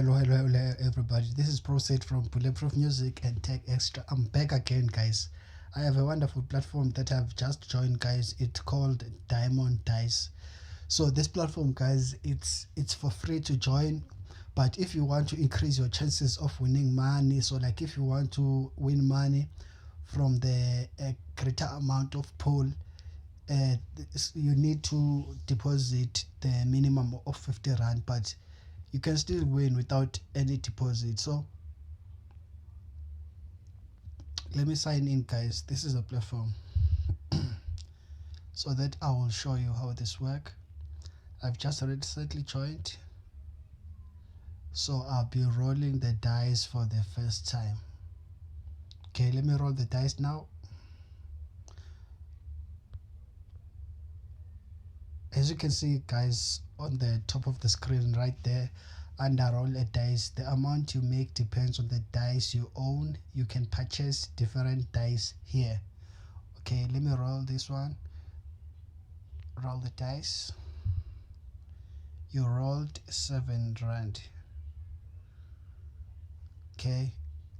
Hello, everybody. This is Proceed from Bulletproof Music and Tech Extra. I'm back again, guys. I have a wonderful platform that I've just joined, guys. It's called Diamond Dice. So this platform, guys, it's for free to join. But if you want to increase your chances of winning money, so like if you want to win money from the greater amount of pool, uh, you need to deposit the minimum of 50 rand, but you can still win without any deposit. So let me sign in, guys. This is a platform so that I will show you how this work. I've just recently joined, so I'll be rolling the dice for the first time. Okay, let me roll the dice now. As you can see, guys, on the top of the screen right there, under roll a dice, the amount you make depends on the dice you own. You can purchase different dice here. Okay, let me roll this one. Roll the dice. You rolled 7 rand. Okay,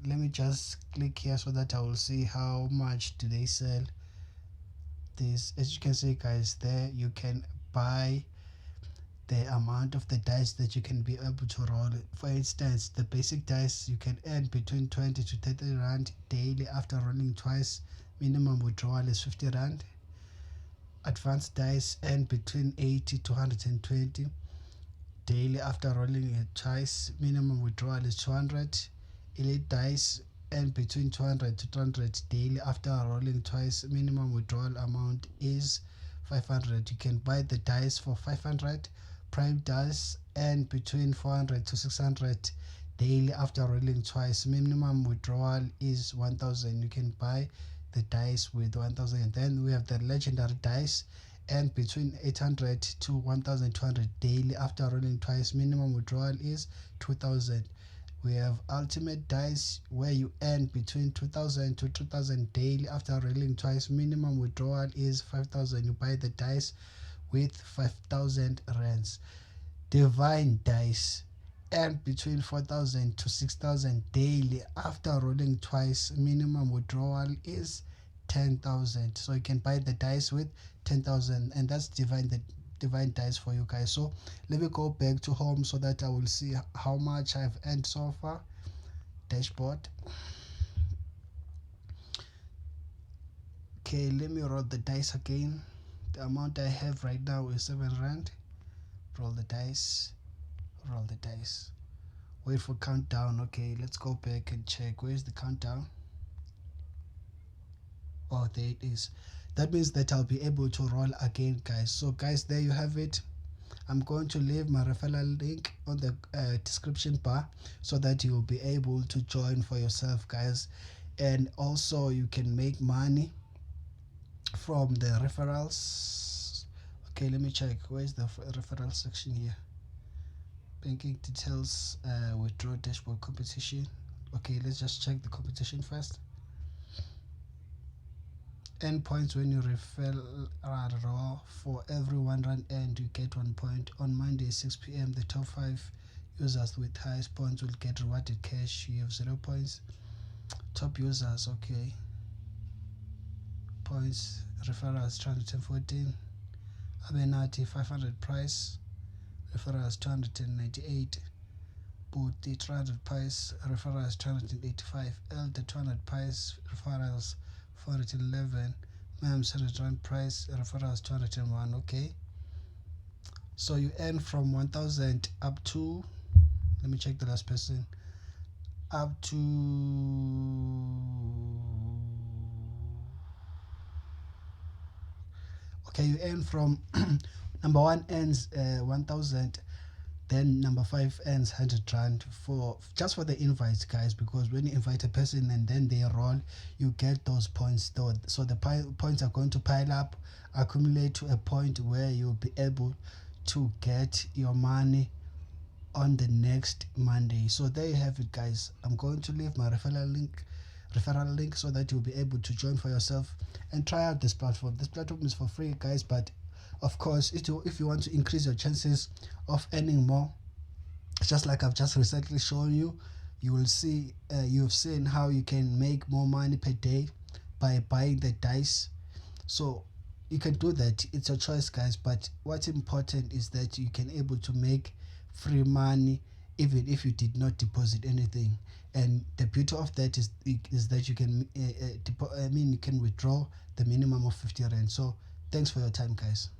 let me just click here so that I will see how much do they sell this. As you can see, guys, there you can buy the amount of the dice that you can be able to roll. For instance, the basic dice you can earn between 20 to 30 rand daily after rolling twice. Minimum withdrawal is 50 rand. Advanced dice earn between 80 to 120 daily after rolling it twice. Minimum withdrawal is 200. Elite dice earn between 200 to 200 daily after rolling twice. Minimum withdrawal amount is 500. You can buy the dice for 500. Prime dice earn between 400 to 600 daily after rolling twice. Minimum withdrawal is 1000. You can buy the dice with 1000. Then we have the legendary dice earn between 800 to 1200 daily after rolling twice. Minimum withdrawal is 2000. We have ultimate dice where you earn between 2000 to 2000 daily after rolling twice. Minimum withdrawal is 5000. You buy the dice with 5000 rands. Divine dice earn between 4000 to 6000 daily after rolling twice. Minimum withdrawal is 10,000. So you can buy the dice with 10,000, and that's divine dice for you guys. So let me go back to home so that I will see how much I've earned so far. Dashboard. Okay, let me roll the dice again. The amount I have right now is 7 rand. Roll the dice. Roll the dice. Wait for countdown. Okay, let's go back and check. Where's the countdown? Oh, there it is. That means that I'll be able to roll again, guys. So guys, there you have it. I'm going to leave my referral link on the description bar so that you'll be able to join for yourself, guys. And also you can make money from the referrals. Okay, let me check. Where's the referral section here? Banking details, withdraw dashboard competition. Okay, let's just check the competition first. Earn points when you refer raw. For every 1 rand earned, you get 1 point. On Monday 6 p.m. the top 5 users with highest points will get rewarded cash. You have 0 points. Top users, okay. Points, referrals 214. Abenati 500 price, referrals 298. Booty 300 price, referrals 285. Elder 200 price, referrals 411. Mams 100 rand price, referrals 201. Okay, so you earn from 1000 up to, let me check the last person, up to, okay, you earn from number 1 earns 1000, then number 5 earns 100 rand for just for the invites, guys, because when you invite a person and then they roll, you get those points though. So the points are going to pile up, accumulate to a point where you'll be able to get your money on the next Monday. So there you have it, guys. I'm going to leave my referral link so that you'll be able to join for yourself and try out this platform. This platform is for free, guys, but of course if you want to increase your chances of earning more, just like I've just recently shown you. You will see, you've seen how you can make more money per day by buying the dice. So you can do that, it's your choice, guys, but what's important is that you can able to make free money even if you did not deposit anything. And the beauty of that is that you can you can withdraw the minimum of 50 rand. So thanks for your time, guys.